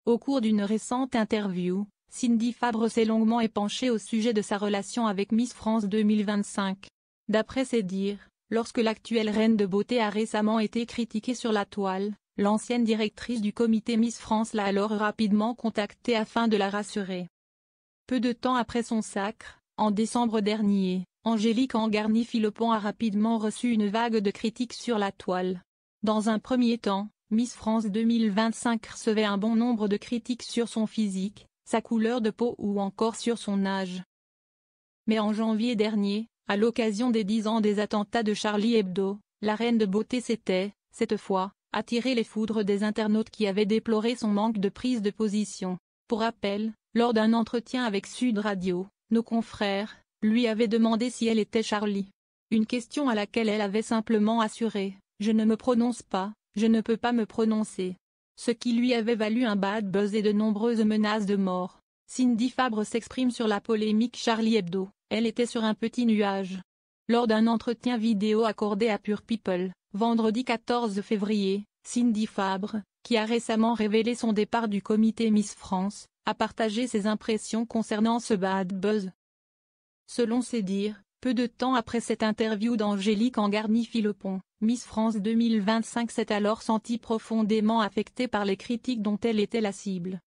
Au cours d'une récente interview, Cindy Fabre s'est longuement épanchée au sujet de sa relation avec Miss France 2025. D'après ses dires, lorsque l'actuelle reine de beauté a récemment été critiquée sur la toile, l'ancienne directrice du comité Miss France l'a alors rapidement contactée afin de la rassurer. Peu de temps après son sacre, en décembre dernier, Angélique Angarny-Philpon a rapidement reçu une vague de critiques sur la toile. Dans un premier temps, Miss France 2025 recevait un bon nombre de critiques sur son physique, sa couleur de peau ou encore sur son âge. Mais en janvier dernier, à l'occasion des 10 ans des attentats de Charlie Hebdo, la reine de beauté s'était, cette fois, attiré les foudres des internautes qui avaient déploré son manque de prise de position. Pour rappel, lors d'un entretien avec Sud Radio, nos confrères lui avaient demandé si elle était Charlie. Une question à laquelle elle avait simplement assuré « Je ne me prononce pas, je ne peux pas me prononcer ». Ce qui lui avait valu un bad buzz et de nombreuses menaces de mort. Cindy Fabre s'exprime sur la polémique Charlie Hebdo. Elle était sur un petit nuage. Lors d'un entretien vidéo accordé à Pure People, vendredi 14 février, Cindy Fabre, qui a récemment révélé son départ du comité Miss France, a partagé ses impressions concernant ce bad buzz. Selon ses dires, peu de temps après cette interview d'Angélique Angarny-Philpon, Miss France 2025 s'est alors sentie profondément affectée par les critiques dont elle était la cible.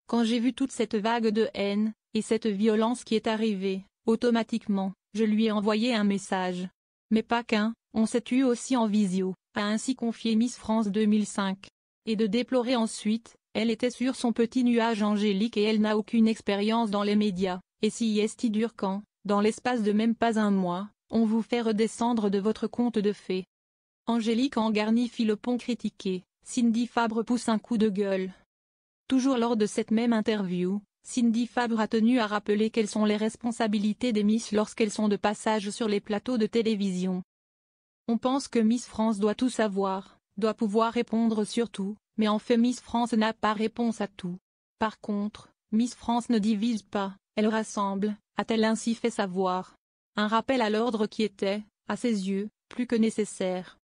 Quand j'ai vu toute cette vague de haine, et cette violence qui est arrivée, automatiquement, je lui ai envoyé un message. Mais pas qu'un, on s'est eu aussi en visio, a ainsi confié Miss France 2005. Et de déplorer ensuite, elle était sur son petit nuage Angélique et elle n'a aucune expérience dans les médias, et si est dur quand, dans l'espace de même pas un mois, on vous fait redescendre de votre conte de fées. Angélique Angarny-Philpon critiquée, Cindy Fabre pousse un coup de gueule. Toujours lors de cette même interview, Cindy Fabre a tenu à rappeler quelles sont les responsabilités des Miss lorsqu'elles sont de passage sur les plateaux de télévision. On pense que Miss France doit tout savoir, doit pouvoir répondre sur tout, mais en fait Miss France n'a pas réponse à tout. Par contre, Miss France ne divise pas, elle rassemble, a-t-elle ainsi fait savoir. Un rappel à l'ordre qui était, à ses yeux, plus que nécessaire.